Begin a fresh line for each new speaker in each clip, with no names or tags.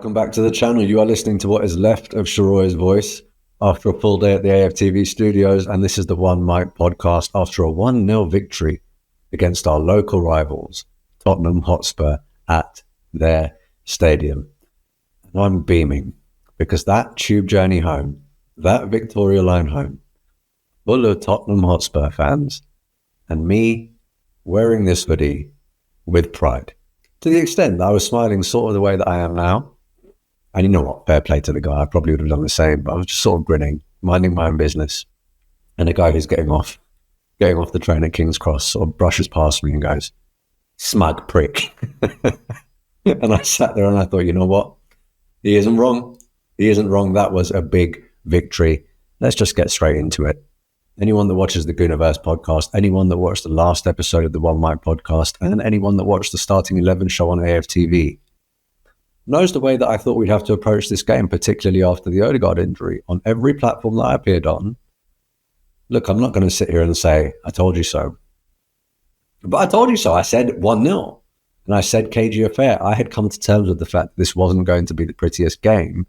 Welcome back to the channel. You are listening to what is left of Sheroy's voice after a full day at the AFTV studios, and this is the One Mic podcast after a 1-0 victory against our local rivals, Tottenham Hotspur, at their stadium. And I'm beaming because that tube journey home, that Victoria line home, full of Tottenham Hotspur fans, and me wearing this hoodie with pride. To the extent that I was smiling sort of the way that I am now. And you know what? Fair play to the guy. I probably would have done the same, but I was just sort of grinning, minding my own business. And the guy who's getting off the train at King's Cross sort of brushes past me and goes, "Smug prick." And I sat there and I thought, you know what? He isn't wrong. He isn't wrong. That was a big victory. Let's just get straight into it. Anyone that watches the Gooniverse podcast, anyone that watched the last episode of the One Mic podcast, and anyone that watched the Starting 11 show on AFTV knows the way that I thought we'd have to approach this game, particularly after the Odegaard injury. On every platform that I appeared on, look, I'm not going to sit here and say, I told you so. But I told you so. I said 1-0. And I said cagey affair. I had come to terms with the fact that this wasn't going to be the prettiest game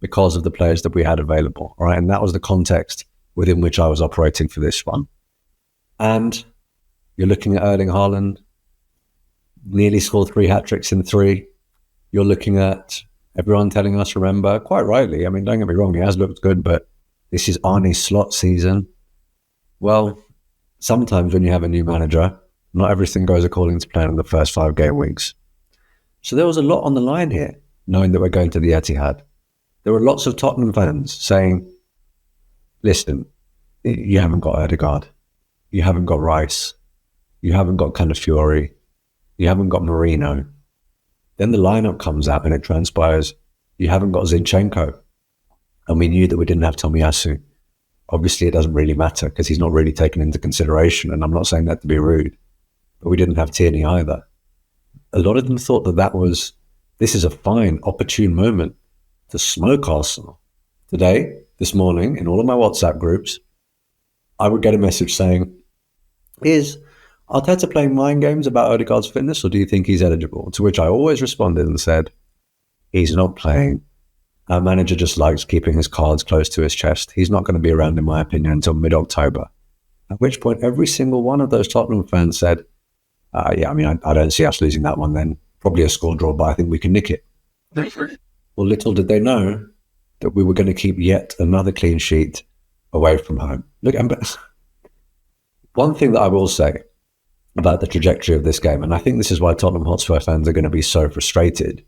because of the players that we had available. All right. And that was the context within which I was operating for this one. And you're looking at Erling Haaland, nearly scored 3 hat-tricks in 3. You're looking at everyone telling us, remember, quite rightly, I mean, don't get me wrong, he has looked good, but this is Arne's slot season. Well, sometimes when you have a new manager, not everything goes according to plan in the first 5 game weeks. So there was a lot on the line here, knowing that we're going to the Etihad. There were lots of Tottenham fans saying, listen, you haven't got Odegaard, you haven't got Rice, you haven't got Calafiori, you haven't got Marino. Then the lineup comes out and it transpires you haven't got Zinchenko. And we knew that we didn't have Tomiyasu. Obviously, it doesn't really matter because he's not really taken into consideration. And I'm not saying that to be rude, but we didn't have Tierney either. A lot of them thought that this is a fine, opportune moment to smoke Arsenal. Today, this morning, in all of my WhatsApp groups, I would get a message saying, is Arteta playing mind games about Odegaard's fitness, or do you think he's eligible? To which I always responded and said, he's not playing. Our manager just likes keeping his cards close to his chest. He's not going to be around, in my opinion, until mid-October. At which point, every single one of those Tottenham fans said, I don't see us losing that one then. Probably a score draw, but I think we can nick it. Well, little did they know that we were going to keep yet another clean sheet away from home. Look, one thing that I will say about the trajectory of this game, and I think this is why Tottenham Hotspur fans are going to be so frustrated.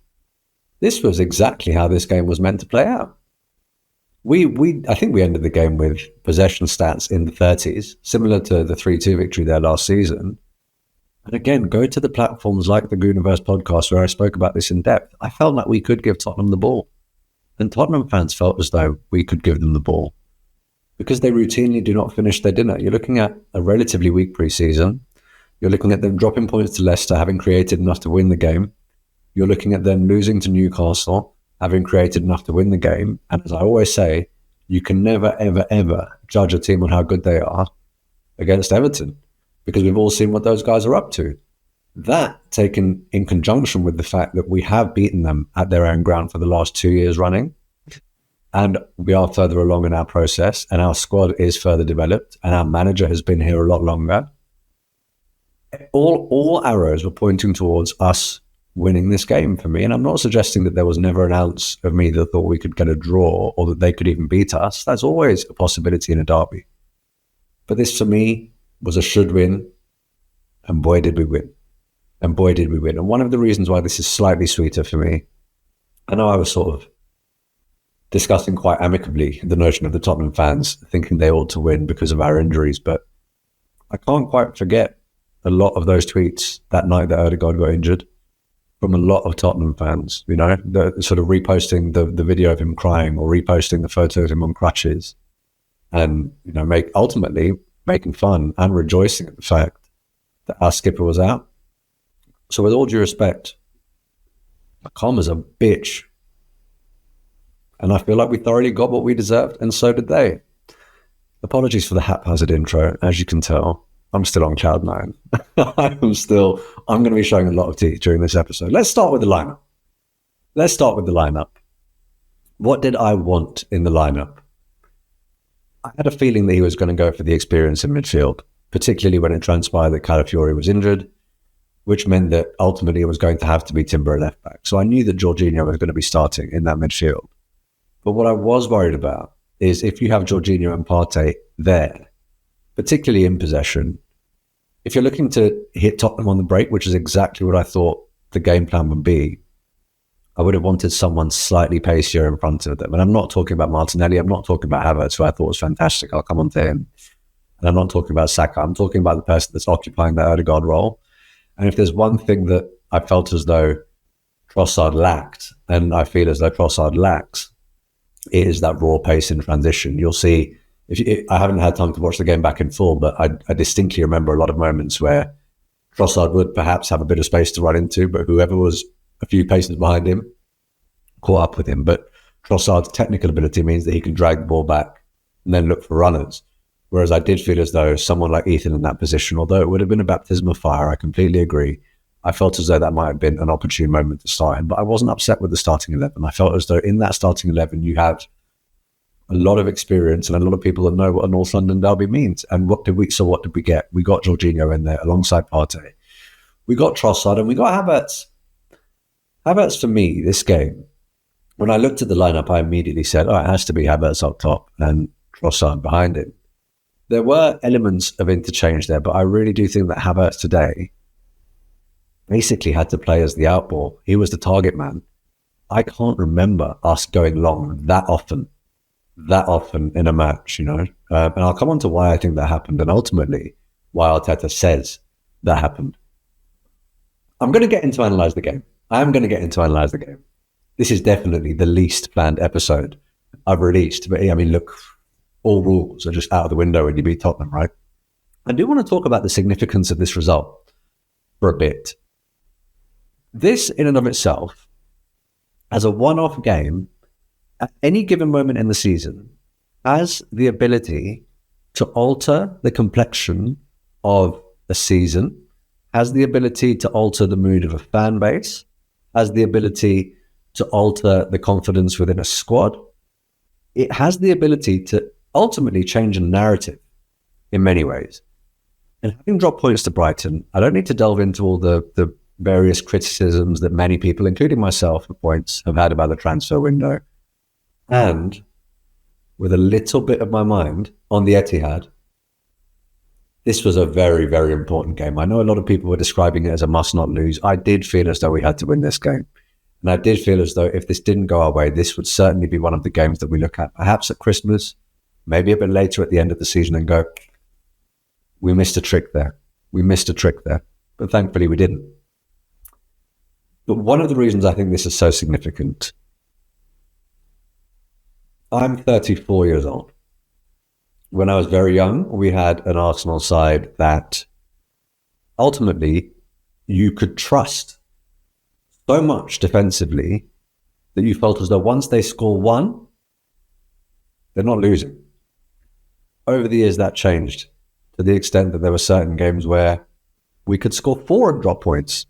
This was exactly how this game was meant to play out. I think we ended the game with possession stats in the 30s, similar to the 3-2 victory there last season. And again, go to the platforms like the Gooniverse podcast where I spoke about this in depth. I felt like we could give Tottenham the ball. And Tottenham fans felt as though we could give them the ball because they routinely do not finish their dinner. You're looking at a relatively weak pre-season. You're looking at them dropping points to Leicester, having created enough to win the game. You're looking at them losing to Newcastle, having created enough to win the game. And as I always say, you can never, ever, ever judge a team on how good they are against Everton because we've all seen what those guys are up to. That, taken in conjunction with the fact that we have beaten them at their own ground for the last 2 years running, and we are further along in our process, and our squad is further developed, and our manager has been here a lot longer, all arrows were pointing towards us winning this game for me. And I'm not suggesting that there was never an ounce of me that thought we could get a draw or that they could even beat us. That's always a possibility in a derby. But this, for me, was a should win, and boy, did we win. And boy, did we win. And one of the reasons why this is slightly sweeter for me, I know I was sort of discussing quite amicably the notion of the Tottenham fans thinking they ought to win because of our injuries, but I can't quite forget a lot of those tweets that night that Odegaard got injured from a lot of Tottenham fans, the sort of reposting the video of him crying or reposting the photo of him on crutches and, ultimately making fun and rejoicing at the fact that our skipper was out. So with all due respect, Karma's a bitch. And I feel like we thoroughly got what we deserved, and so did they. Apologies for the haphazard intro. As you can tell, I'm still on cloud 9. I'm going to be showing a lot of teeth during this episode. Let's start with the lineup. Let's start with the lineup. What did I want in the lineup? I had a feeling that he was going to go for the experience in midfield, particularly when it transpired that Calafiori was injured, which meant that ultimately it was going to have to be Timber at left back. So I knew that Jorginho was going to be starting in that midfield. But what I was worried about is if you have Jorginho and Partey there, particularly in possession, if you're looking to hit Tottenham on the break, which is exactly what I thought the game plan would be, I would have wanted someone slightly pacier in front of them. And I'm not talking about Martinelli. I'm not talking about Havertz, who I thought was fantastic. I'll come on to him. And I'm not talking about Saka. I'm talking about the person that's occupying the Odegaard role. And if there's one thing that I felt as though Trossard lacked, and I feel as though Trossard lacks, it is that raw pace in transition. You'll see, I haven't had time to watch the game back in full, but I distinctly remember a lot of moments where Trossard would perhaps have a bit of space to run into, but whoever was a few paces behind him caught up with him. But Trossard's technical ability means that he can drag the ball back and then look for runners. Whereas I did feel as though someone like Ethan in that position, although it would have been a baptism of fire, I completely agree. I felt as though that might have been an opportune moment to start him, but I wasn't upset with the starting 11. I felt as though in that starting 11, you have a lot of experience and a lot of people that know what a North London derby means. And what did we get? We got Jorginho in there alongside Partey. We got Trossard and we got Havertz. Havertz, for me, this game, when I looked at the lineup, I immediately said, it has to be Havertz up top and Trossard behind him. There were elements of interchange there, but I really do think that Havertz today basically had to play as the outball. He was the target man. I can't remember us going long that often in a match, and I'll come on to why I think that happened and ultimately why Arteta says that happened. I'm going to get into analyze the game. I am going to get into analyze the game. This is definitely the least planned episode I've released, but I mean, look, all rules are just out of the window when you beat Tottenham, right? I do want to talk about the significance of this result for a bit. This, in and of itself, as a one-off game, at any given moment in the season, has the ability to alter the complexion of a season, has the ability to alter the mood of a fan base, has the ability to alter the confidence within a squad. It has the ability to ultimately change a narrative in many ways. And having dropped points to Brighton, I don't need to delve into all the various criticisms that many people, including myself at points, have had about the transfer window. And with a little bit of my mind on the Etihad, this was a very, very important game. I know a lot of people were describing it as a must not lose. I did feel as though we had to win this game. And I did feel as though if this didn't go our way, this would certainly be one of the games that we look at, perhaps at Christmas, maybe a bit later at the end of the season and go, we missed a trick there. But thankfully we didn't. But one of the reasons I think this is so significant, I'm 34 years old. When I was very young, we had an Arsenal side that ultimately you could trust so much defensively that you felt as though once they score one, they're not losing. Over the years, that changed to the extent that there were certain games where we could score 4 and drop points.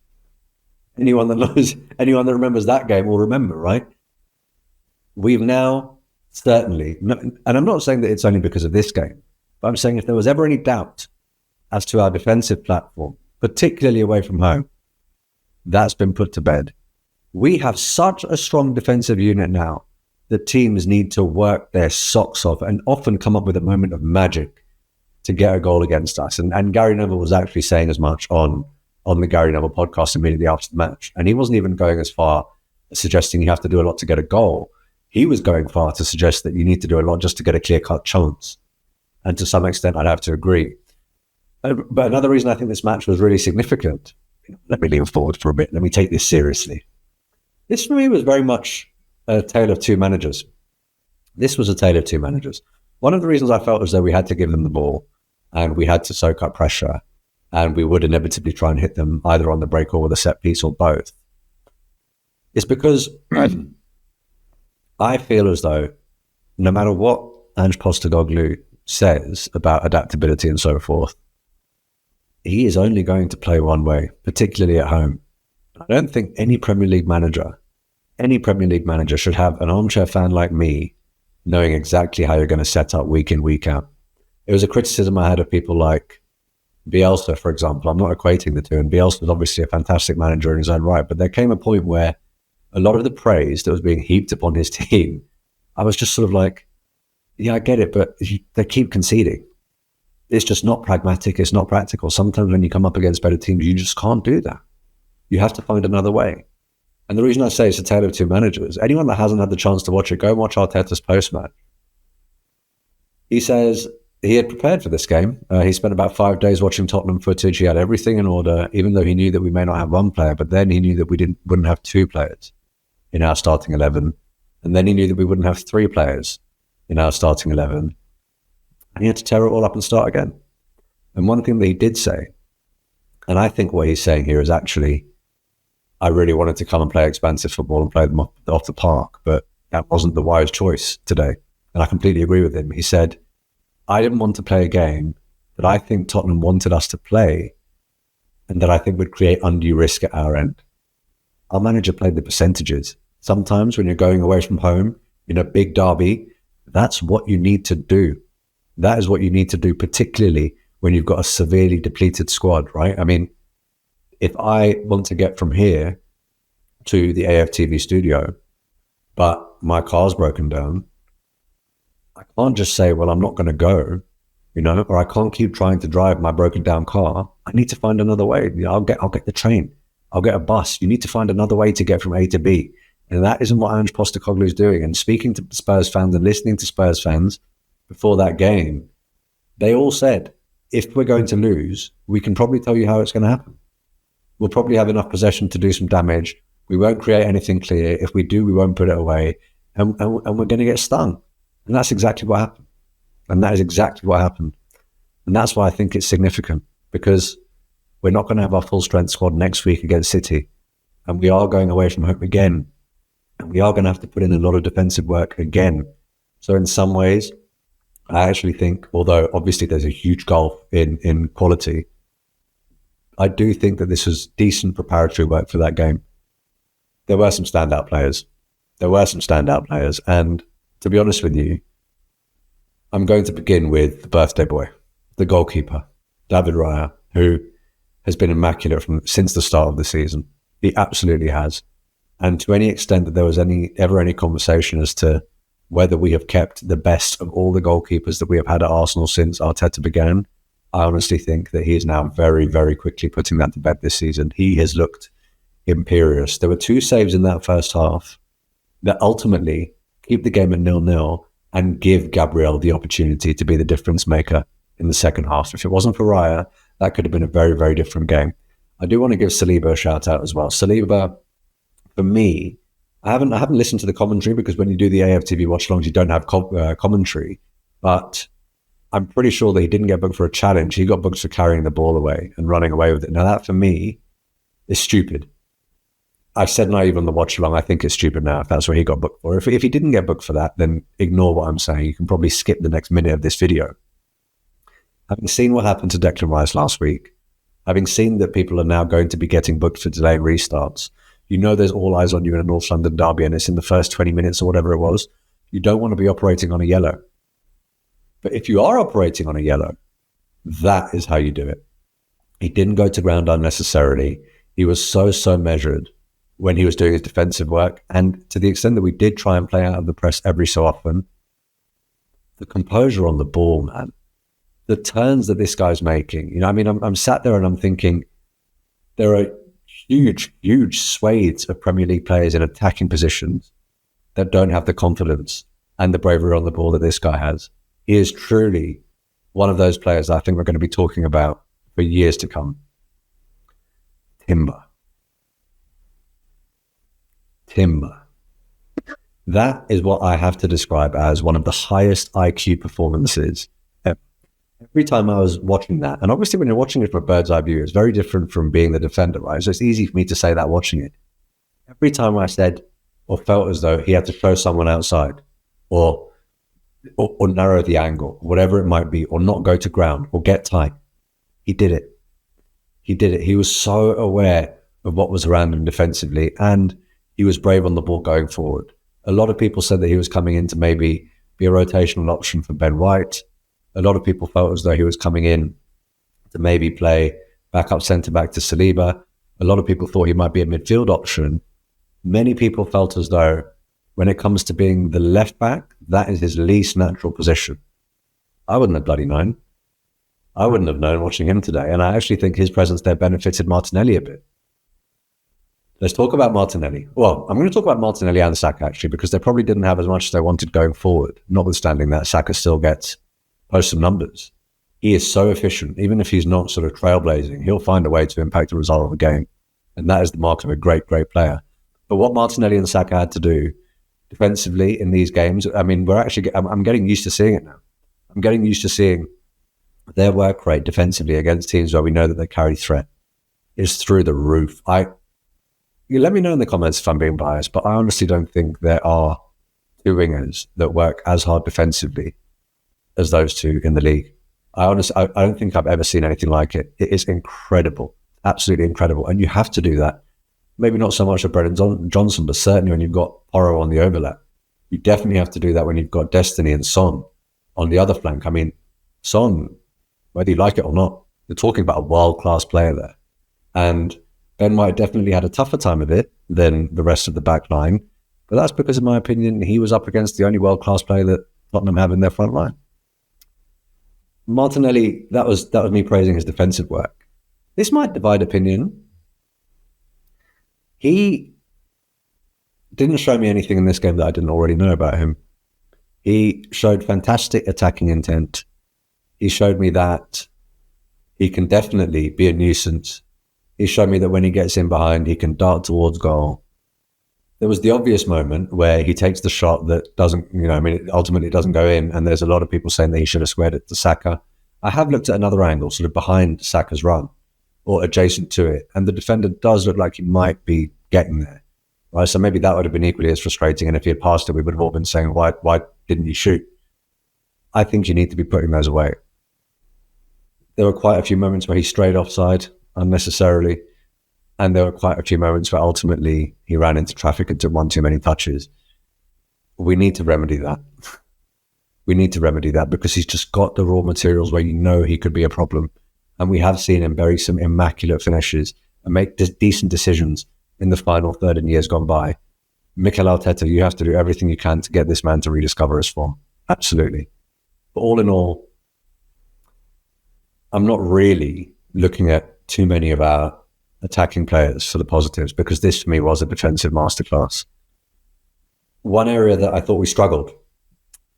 Anyone that remembers that game will remember, right? We've now certainly, and I'm not saying that it's only because of this game, but I'm saying if there was ever any doubt as to our defensive platform, particularly away from home, that's been put to bed. We have such a strong defensive unit now that teams need to work their socks off and often come up with a moment of magic to get a goal against us. And Gary Neville was actually saying as much on the Gary Neville podcast immediately after the match. And he wasn't even going as far as suggesting you have to do a lot to get a goal. He was going far to suggest that you need to do a lot just to get a clear-cut chance. And to some extent, I'd have to agree. But another reason I think this match was really significant, let me lean forward for a bit. Let me take this seriously. This for me was very much a tale of two managers. This was a tale of two managers. One of the reasons I felt as though we had to give them the ball and we had to soak up pressure and we would inevitably try and hit them either on the break or with a set piece or both is because I feel as though no matter what Ange Postecoglou says about adaptability and so forth, he is only going to play one way, particularly at home. I don't think any Premier League manager any Premier League manager should have an armchair fan like me knowing exactly how you're going to set up week in, week out. It was a criticism I had of people like Bielsa, for example. I'm not equating the two, and Bielsa was obviously a fantastic manager in his own right, but there came a point where a lot of the praise that was being heaped upon his team, I was just sort of like, yeah, I get it, but they keep conceding. It's just not pragmatic. It's not practical. Sometimes when you come up against better teams, you just can't do that. You have to find another way. And the reason I say it's a tale of two managers, anyone that hasn't had the chance to watch it, go and watch Arteta's post-match. He says he had prepared for this game. He spent about 5 days watching Tottenham footage. He had everything in order, even though he knew that we may not have one player, but then he knew that we wouldn't have two players in our starting 11. And then he knew that we wouldn't have three players in our starting 11. And he had to tear it all up and start again. And one thing that he did say, and I think what he's saying here is actually, I really wanted to come and play expansive football and play them off the park, but that wasn't the wise choice today. And I completely agree with him. He said, I didn't want to play a game that I think Tottenham wanted us to play and that I think would create undue risk at our end. Our manager played the percentages. Sometimes when you're going away from home in a big derby, that's what you need to do. That is what you need to do, particularly when you've got a severely depleted squad, right? I mean, if I want to get from here to the AFTV studio, but my car's broken down, I can't just say, well, I'm not going to go, or I can't keep trying to drive my broken down car. I need to find another way. I'll get the train. I'll get a bus. You need to find another way to get from A to B. And that isn't what Ange Postecoglou is doing. And speaking to Spurs fans and listening to Spurs fans before that game, they all said, if we're going to lose, we can probably tell you how it's going to happen. We'll probably have enough possession to do some damage. We won't create anything clear. If we do, we won't put it away. And we're going to get stung. And that's exactly what happened. And that is exactly what happened. And that's why I think it's significant, because we're not going to have our full strength squad next week against City. And we are going away from home again. And we are going to have to put in a lot of defensive work again. So in some ways, I actually think, although obviously there's a huge gulf in quality, I do think that this was decent preparatory work for that game. There were some standout players. And to be honest with you, I'm going to begin with the birthday boy, the goalkeeper, David Raya, who has been immaculate since the start of the season. He absolutely has. And to any extent that there was ever any conversation as to whether we have kept the best of all the goalkeepers that we have had at Arsenal since Arteta began, I honestly think that he is now very, very quickly putting that to bed this season. He has looked imperious. There were 2 saves in that first half that ultimately keep the game at 0-0 and give Gabriel the opportunity to be the difference maker in the second half. If it wasn't for Raya, that could have been a very, very different game. I do want to give Saliba a shout out as well. Saliba, for me, I haven't listened to the commentary, because when you do the AFTV watch-alongs, you don't have commentary. But I'm pretty sure that he didn't get booked for a challenge. He got booked for carrying the ball away and running away with it. Now that, for me, is stupid. I said naive on the watch-along. I think it's stupid now if that's what he got booked for. If he didn't get booked for that, then ignore what I'm saying. You can probably skip the next minute of this video. Having seen what happened to Declan Rice last week, having seen that people are now going to be getting booked for delayed restarts, there's all eyes on you in a North London derby, and it's in the first 20 minutes or whatever it was. You don't want to be operating on a yellow. But if you are operating on a yellow, that is how you do it. He didn't go to ground unnecessarily. He was so measured when he was doing his defensive work. And to the extent that we did try and play out of the press every so often, the composure on the ball, man, the turns that this guy's making, I'm sat there and I'm thinking, there are huge swathes of Premier League players in attacking positions that don't have the confidence and the bravery on the ball that this guy has. He is truly one of those players I think we're going to be talking about for years to come. Timber. That is what I have to describe as one of the highest IQ performances ever. Every time I was watching that, and obviously when you're watching it from a bird's eye view, it's very different from being the defender, right? So it's easy for me to say that watching it. Every time I said or felt as though he had to show someone outside or narrow the angle, whatever it might be, or not go to ground or get tight, he did it. He was so aware of what was around him defensively, and He was brave on the ball going forward. A lot of people said that he was coming in to maybe be a rotational option for Ben White. A lot of people felt as though he was coming in to maybe play backup centre-back to Saliba. A lot of people thought he might be a midfield option. Many people felt as though when it comes to being the left-back, that is his least natural position. I wouldn't have bloody known. I wouldn't have known watching him today. And I actually think his presence there benefited Martinelli a bit. Let's talk about Martinelli. Well, I'm going to talk about Martinelli and Saka, actually, because they probably didn't have as much as they wanted going forward, notwithstanding that Saka still gets post some numbers. He is so efficient. Even if he's not sort of trailblazing, he'll find a way to impact the result of a game. And that is the mark of a great, great player. But what Martinelli and Saka had to do defensively in these games, I mean, I'm getting used to seeing it now. I'm getting used to seeing their work rate defensively against teams where we know that they carry threat is through the roof. You let me know in the comments if I'm being biased, but I honestly don't think there are two wingers that work as hard defensively as those two in the league. I don't think I've ever seen anything like it. It is incredible, absolutely incredible. And you have to do that. Maybe not so much with Brennan Johnson, but certainly when you've got Porro on the overlap. You definitely have to do that when you've got Destiny and Son on the other flank. I mean, Son, whether you like it or not, you're talking about a world-class player there. And Ben White definitely had a tougher time of it than the rest of the back line. But that's because, in my opinion, he was up against the only world-class player that Tottenham have in their front line. Martinelli, that was me praising his defensive work. This might divide opinion. He didn't show me anything in this game that I didn't already know about him. He showed fantastic attacking intent. He showed me that he can definitely be a nuisance. He showed me that when he gets in behind, he can dart towards goal. There was the obvious moment where he takes the shot that doesn't, it ultimately doesn't go in, and there's a lot of people saying that he should have squared it to Saka. I have looked at another angle, sort of behind Saka's run, or adjacent to it, and the defender does look like he might be getting there. Right? So maybe that would have been equally as frustrating, and if he had passed it, we would have all been saying, why didn't you shoot? I think you need to be putting those away. There were quite a few moments where he strayed offside unnecessarily, and there were quite a few moments where ultimately he ran into traffic and took one too many touches. We need to remedy that. We need to remedy that because he's just got the raw materials where he could be a problem. And we have seen him bury some immaculate finishes and make decent decisions in the final third in years gone by. Mikel Arteta, you have to do everything you can to get this man to rediscover his form. Absolutely. But all in all, I'm not really looking at too many of our attacking players for the positives because this for me was a defensive masterclass. One area that I thought we struggled,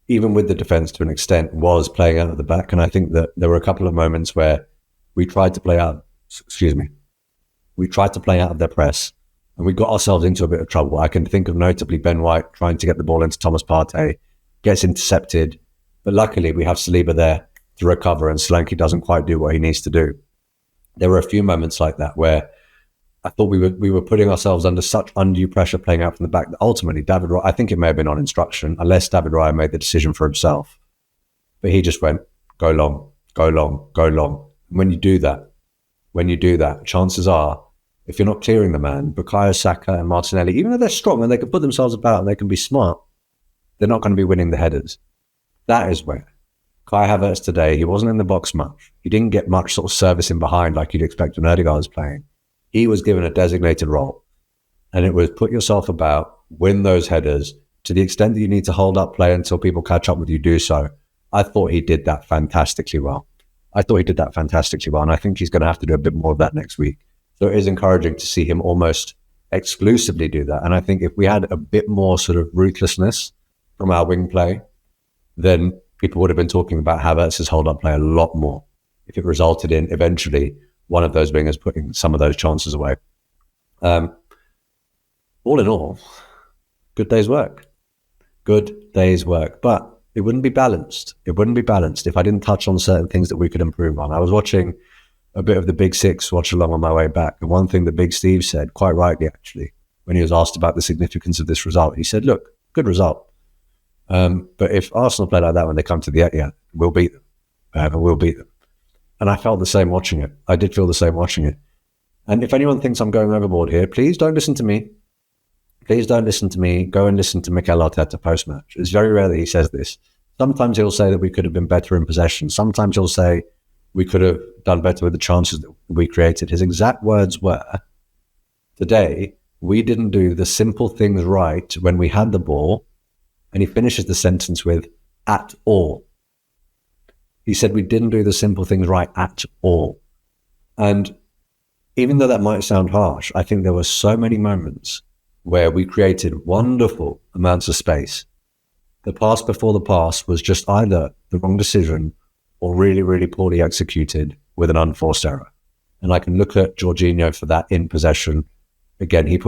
even with the defense to an extent, was playing out of the back. And I think that there were a couple of moments where we tried to play out of their press and we got ourselves into a bit of trouble. I can think of notably Ben White trying to get the ball into Thomas Partey, gets intercepted, but luckily we have Saliba there to recover and Solanke doesn't quite do what he needs to do. There were a few moments like that where I thought we were putting ourselves under such undue pressure playing out from the back that ultimately David Raya, I think it may have been on instruction, unless David Raya made the decision for himself. But he just went, go long, go long, go long. And when you do that, chances are, if you're not clearing the man, Bukayo Saka and Martinelli, even though they're strong and they can put themselves about and they can be smart, they're not going to be winning the headers. That is where Kai Havertz today, he wasn't in the box much. He didn't get much sort of service in behind like you'd expect when Ødegaard was playing. He was given a designated role. And it was put yourself about, win those headers. To the extent that you need to hold up play until people catch up with you, do so. I thought he did that fantastically well. And I think he's going to have to do a bit more of that next week. So it is encouraging to see him almost exclusively do that. And I think if we had a bit more sort of ruthlessness from our wing play, then people would have been talking about Havertz's hold-up play a lot more if it resulted in eventually one of those wingers putting some of those chances away. All in all, good day's work. But it wouldn't be balanced. If I didn't touch on certain things that we could improve on. I was watching a bit of the Big Six watch along on my way back. And one thing that Big Steve said, quite rightly actually, when he was asked about the significance of this result, he said, look, good result. But if Arsenal play like that when they come to the Etihad, we'll beat them. And I felt the same watching it. I did feel the same watching it. And if anyone thinks I'm going overboard here, please don't listen to me. please don't listen to me. Go and listen to Mikel Arteta post-match. It's very rare that he says this. Sometimes he'll say that we could have been better in possession. Sometimes he'll say we could have done better with the chances that we created. His exact words were, today, we didn't do the simple things right when we had the ball. And he finishes the sentence with, at all. He said we didn't do the simple things right at all. And even though that might sound harsh, I think there were so many moments where we created wonderful amounts of space. The pass before the pass was just either the wrong decision or really, really poorly executed with an unforced error. And I can look at Jorginho for that in possession. Again, he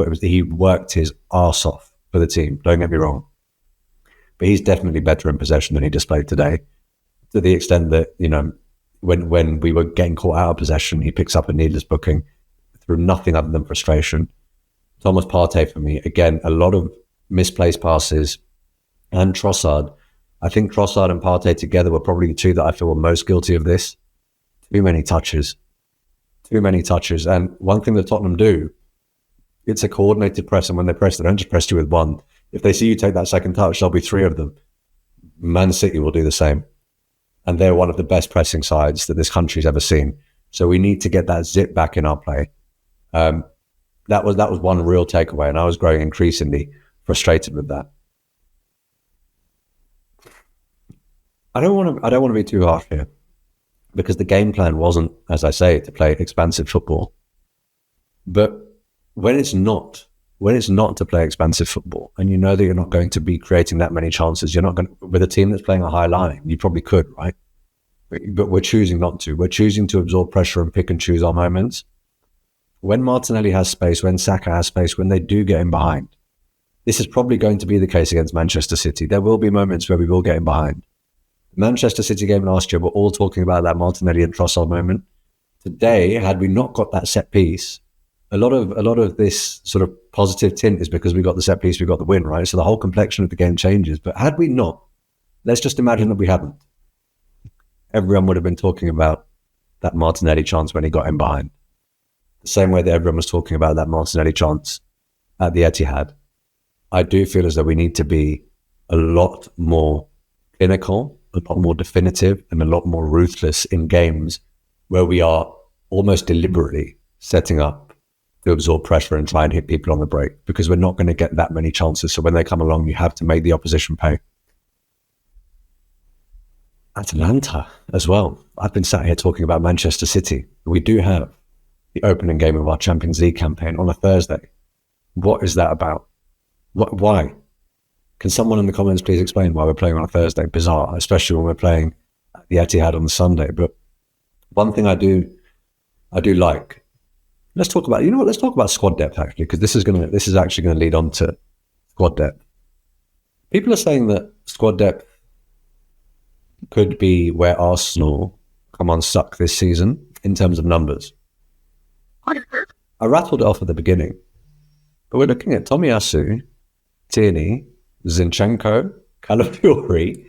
worked his arse off for the team, don't get me wrong. But he's definitely better in possession than he displayed today, to the extent that, when we were getting caught out of possession, he picks up a needless booking through nothing other than frustration. Thomas Partey for me, again, a lot of misplaced passes, and Trossard. I think Trossard and Partey together were probably the two that I feel were most guilty of this. Too many touches. And one thing that Tottenham do, it's a coordinated press, and when they press, they don't just press you with one. If they see you take that second touch, there'll be three of them. Man City will do the same. And they're one of the best pressing sides that this country's ever seen. So we need to get that zip back in our play. That was one real takeaway, and I was growing increasingly frustrated with that. I don't want to be too harsh here, because the game plan wasn't, as I say, to play expansive football. But when it's not to play expansive football, and you know that you're not going to be creating that many chances, you're not going to, with a team that's playing a high line, you probably could, right? But we're choosing not to. We're choosing to absorb pressure and pick and choose our moments. When Martinelli has space, when Saka has space, when they do get in behind, this is probably going to be the case against Manchester City. There will be moments where we will get in behind. The Manchester City game last year, we're all talking about that Martinelli and Trossard moment. Today, had we not got that set piece, a lot of this sort of positive tint is because we got the set piece, we got the win, right? So the whole complexion of the game changes. But had we not, let's just imagine that we hadn't. Everyone would have been talking about that Martinelli chance when he got in behind. The same way that everyone was talking about that Martinelli chance at the Etihad. I do feel as though we need to be a lot more clinical, a lot more definitive, and a lot more ruthless in games where we are almost deliberately setting up to absorb pressure and try and hit people on the break, because we're not going to get that many chances. So when they come along, you have to make the opposition pay. Atalanta as well. I've been sat here talking about Manchester City. We do have the opening game of our Champions League campaign on a Thursday. What is that about? Why? Can someone in the comments please explain why we're playing on a Thursday? Bizarre, especially when we're playing at the Etihad on the Sunday. But one thing I do like. Let's talk about, let's talk about squad depth, actually, because this is actually going to lead on to squad depth. People are saying that squad depth could be where Arsenal come unstuck this season in terms of numbers. I rattled it off at the beginning, but we're looking at Tomiyasu, Tierney, Zinchenko, Calafiori.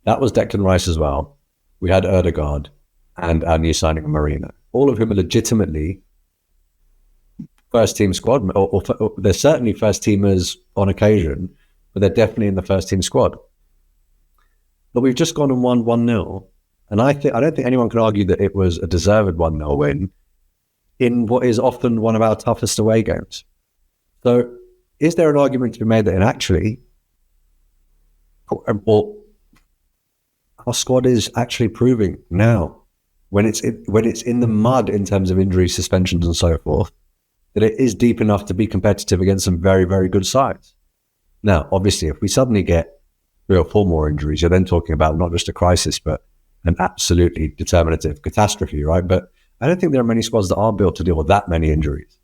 That was Declan Rice as well. We had Erdegaard and our new signing of Marino, all of whom are legitimately first-team squad, or they're certainly first-teamers on occasion, but they're definitely in the first-team squad. But we've just gone and won 1-0, and I don't think anyone can argue that it was a deserved 1-0 win in what is often one of our toughest away games. So is there an argument to be made that actually our squad is actually proving now, when it's in the mud in terms of injuries, suspensions and so forth, that it is deep enough to be competitive against some very, very good sides? Now, obviously, if we suddenly get 3 or 4 more injuries, you're then talking about not just a crisis, but an absolutely determinative catastrophe, right? But I don't think there are many squads that are built to deal with that many injuries.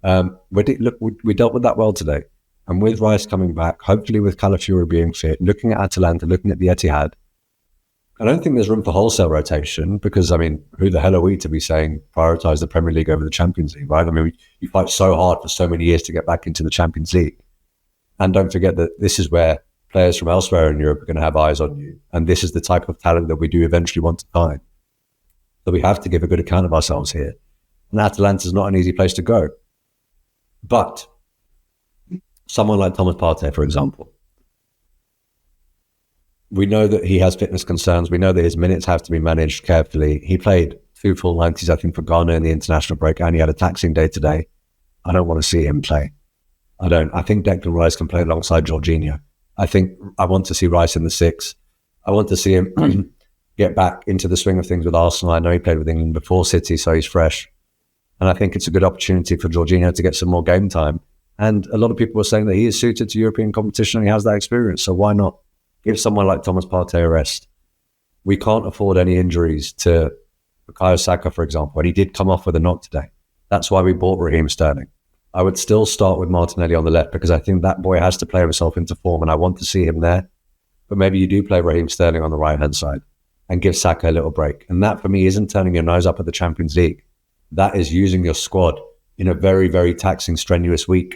We dealt with that well today. And with Rice coming back, hopefully with Calafiori being fit, looking at Atalanta, looking at the Etihad, I don't think there's room for wholesale rotation, because, who the hell are we to be saying prioritise the Premier League over the Champions League, right? You fight so hard for so many years to get back into the Champions League. And don't forget that this is where players from elsewhere in Europe are going to have eyes on you. And this is the type of talent that we do eventually want to sign. So we have to give a good account of ourselves here. And Atalanta is not an easy place to go. But someone like Thomas Partey, for example, we know that he has fitness concerns. We know that his minutes have to be managed carefully. He played 2 full 90s, I think, for Ghana in the international break, and he had a taxing day today. I don't want to see him play. I don't. I think Declan Rice can play alongside Jorginho. I want to see Rice in the 6. I want to see him get back into the swing of things with Arsenal. I know he played with England before City, so he's fresh. And I think it's a good opportunity for Jorginho to get some more game time. And a lot of people were saying that he is suited to European competition and he has that experience. So why not give someone like Thomas Partey a rest? We can't afford any injuries to Bukayo Saka, for example. And he did come off with a knock today. That's why we bought Raheem Sterling. I would still start with Martinelli on the left because I think that boy has to play himself into form and I want to see him there. But maybe you do play Raheem Sterling on the right-hand side and give Saka a little break. And that, for me, isn't turning your nose up at the Champions League. That is using your squad in a very, very taxing, strenuous week.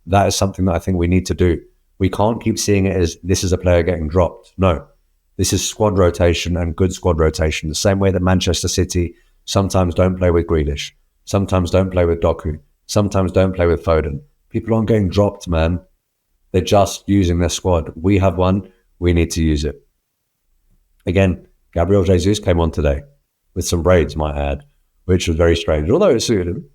That is something that I think we need to do. We can't keep seeing it as this is a player getting dropped. No, this is squad rotation and good squad rotation. The same way that Manchester City sometimes don't play with Grealish, sometimes don't play with Doku, sometimes don't play with Foden. People aren't getting dropped, man. They're just using their squad. We have one. We need to use it. Again, Gabriel Jesus came on today with some braids, might I add, which was very strange. Although it suited him.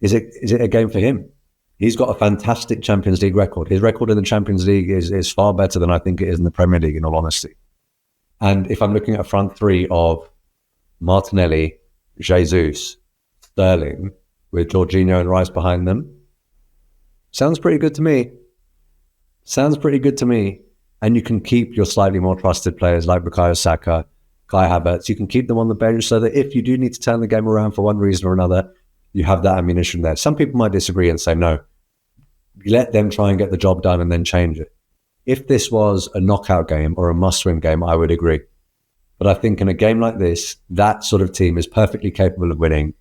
Is it a game for him? He's got a fantastic Champions League record. His record in the Champions League is far better than I think it is in the Premier League, in all honesty. And if I'm looking at a front three of Martinelli, Jesus, Sterling, with Jorginho and Rice behind them, sounds pretty good to me. And you can keep your slightly more trusted players like Bukayo Saka, Kai Havertz. You can keep them on the bench so that if you do need to turn the game around for one reason or another, you have that ammunition there. Some people might disagree and say, no, let them try and get the job done and then change it. If this was a knockout game or a must-win game, I would agree. But I think in a game like this, that sort of team is perfectly capable of winning.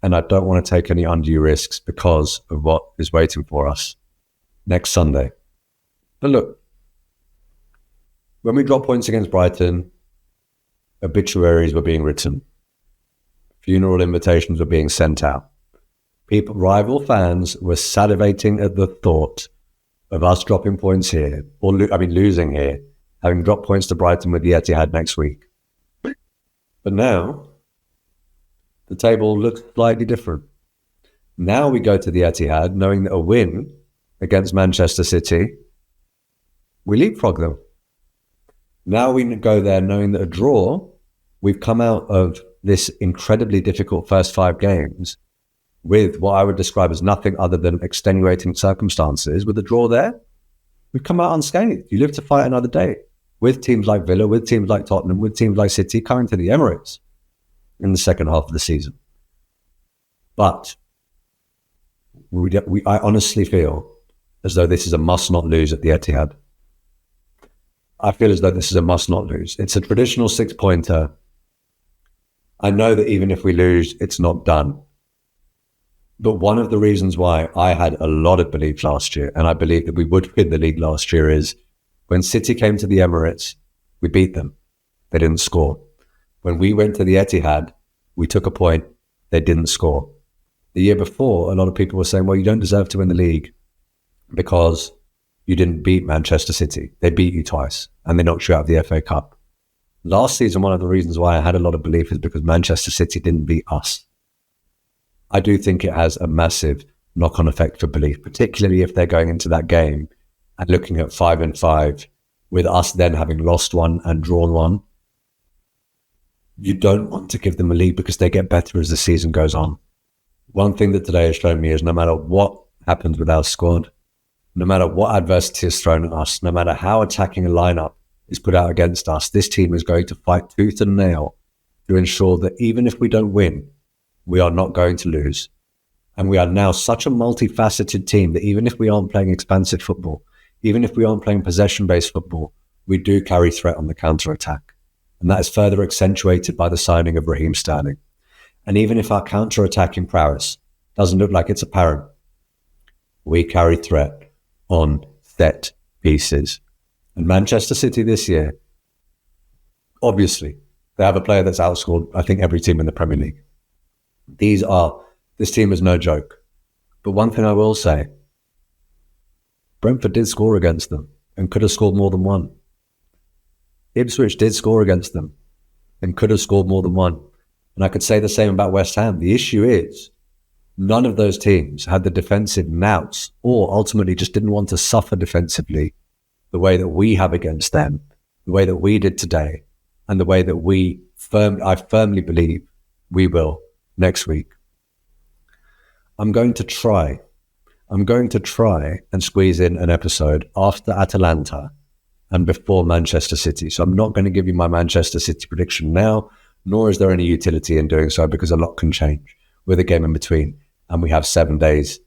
And I don't want to take any undue risks because of what is waiting for us next Sunday. But look, when we dropped points against Brighton, obituaries were being written. Funeral invitations were being sent out. Rival fans were salivating at the thought of us dropping points here, losing here, having dropped points to Brighton with the Etihad next week. But now, the table looks slightly different. Now we go to the Etihad knowing that a win against Manchester City, we leapfrog them. Now we go there knowing that a draw, we've come out of this incredibly difficult first 5 games with what I would describe as nothing other than extenuating circumstances. With a draw there, we've come out unscathed. You live to fight another day with teams like Villa, with teams like Tottenham, with teams like City coming to the Emirates in the second half of the season. But I honestly feel as though this is a must not lose at the Etihad. I feel as though this is a must not lose. It's a traditional 6-pointer. I know that even if we lose, it's not done. But one of the reasons why I had a lot of belief last year, and I believe that we would win the league last year, is when City came to the Emirates, we beat them. They didn't score. When we went to the Etihad, we took a point. They didn't score. The year before, a lot of people were saying, well, you don't deserve to win the league because you didn't beat Manchester City. They beat you twice and they knocked you out of the FA Cup. Last season, one of the reasons why I had a lot of belief is because Manchester City didn't beat us. I do think it has a massive knock-on effect for belief, particularly if they're going into that game and looking at 5-5 with us then having lost one and drawn one. You don't want to give them a lead because they get better as the season goes on. One thing that today has shown me is no matter what happens with our squad, no matter what adversity is thrown at us, no matter how attacking a lineup is put out against us, this team is going to fight tooth and nail to ensure that even if we don't win, we are not going to lose. And we are now such a multifaceted team that even if we aren't playing expansive football, even if we aren't playing possession-based football, we do carry threat on the counter-attack. And that is further accentuated by the signing of Raheem Sterling. And even if our counter-attacking prowess doesn't look like it's apparent, we carry threat on set pieces. And Manchester City this year, obviously, they have a player that's outscored, I think, every team in the Premier League. This team is no joke. But one thing I will say Brentford did score against them and could have scored more than one. Ipswich did score against them and could have scored more than one. And I could say the same about West Ham. The issue is none of those teams had the defensive nous or ultimately just didn't want to suffer defensively the way that we have against them, the way that we did today, and the way that I firmly believe we will next week. I'm going to try and squeeze in an episode after Atalanta and before Manchester City. So I'm not going to give you my Manchester City prediction now, nor is there any utility in doing so because a lot can change with a game in between. And we have 7 days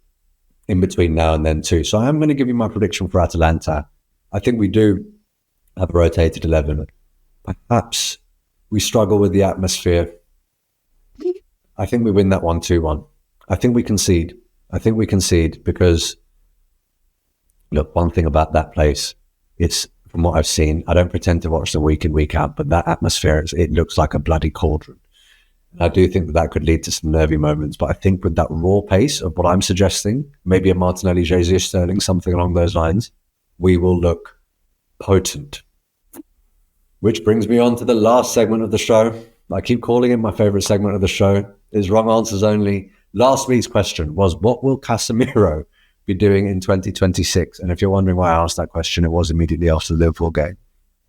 in between now and then too. So I'm going to give you my prediction for Atalanta. I think we do have a rotated 11. Perhaps we struggle with the atmosphere. I think we win that 1-2-1. I think we concede because, look, one thing about that place, it's, from what I've seen, I don't pretend to watch them week in, week out, but that atmosphere, it looks like a bloody cauldron. I do think that could lead to some nervy moments, but I think with that raw pace of what I'm suggesting, maybe a Martinelli, Jesus, Sterling, something along those lines, we will look potent. Which brings me on to the last segment of the show. I keep calling it my favorite segment of the show. It's wrong answers only. Last week's question was, what will Casemiro be doing in 2026? And if you're wondering why I asked that question, it was immediately after the Liverpool game.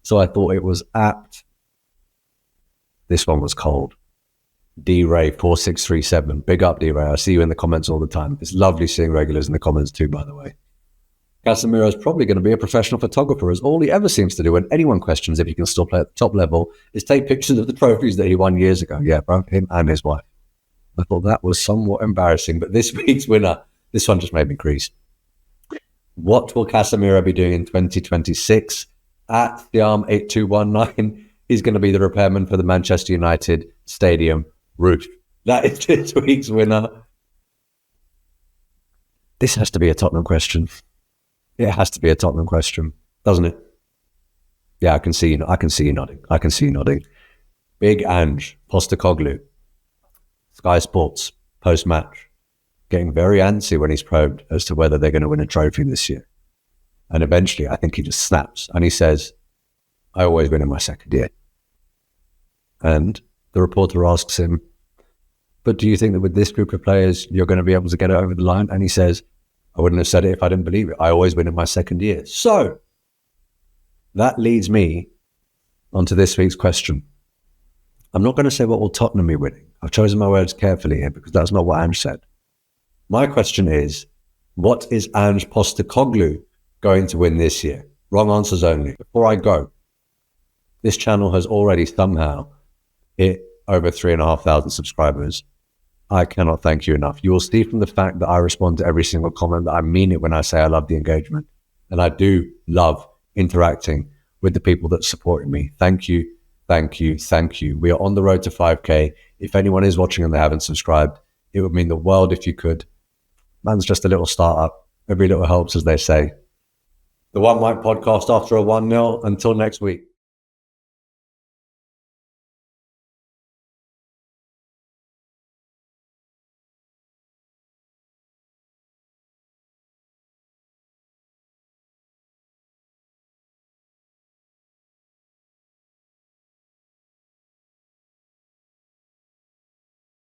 So I thought it was apt. This one was cold. D-Ray 4637. Big up, D-Ray. I see you in the comments all the time. It's lovely seeing regulars in the comments too, by the way. Casemiro is probably going to be a professional photographer, as all he ever seems to do when anyone questions if he can still play at the top level is take pictures of the trophies that he won years ago. Yeah, bro, him and his wife. I thought that was somewhat embarrassing, but this week's winner, this one just made me crease. What will Casemiro be doing in 2026? At Thiam8219, he's going to be the repairman for the Manchester United Stadium roof. That is this week's winner. This has to be a Tottenham question. It has to be a Tottenham question, doesn't it? Yeah, I can see you nodding. Big Ange, Postecoglou, Sky Sports, post-match, getting very antsy when he's probed as to whether they're going to win a trophy this year. And eventually, I think he just snaps and he says, I always win in my second year. And the reporter asks him, but do you think that with this group of players, you're going to be able to get it over the line? And he says, I wouldn't have said it if I didn't believe it. I always win in my second year. So that leads me onto this week's question. I'm not going to say what will Tottenham be winning. I've chosen my words carefully here because that's not what Ange said. My question is, what is Ange Postecoglou going to win this year? Wrong answers only. Before I go, this channel has already somehow hit over 3,500 subscribers. I cannot thank you enough. You will see from the fact that I respond to every single comment that I mean it when I say I love the engagement. And I do love interacting with the people that support me. Thank you, thank you, thank you. We are on the road to 5K. If anyone is watching and they haven't subscribed, it would mean the world if you could. Man's just a little startup. Every little helps, as they say. The One Mic Podcast after a 1-0. Until next week.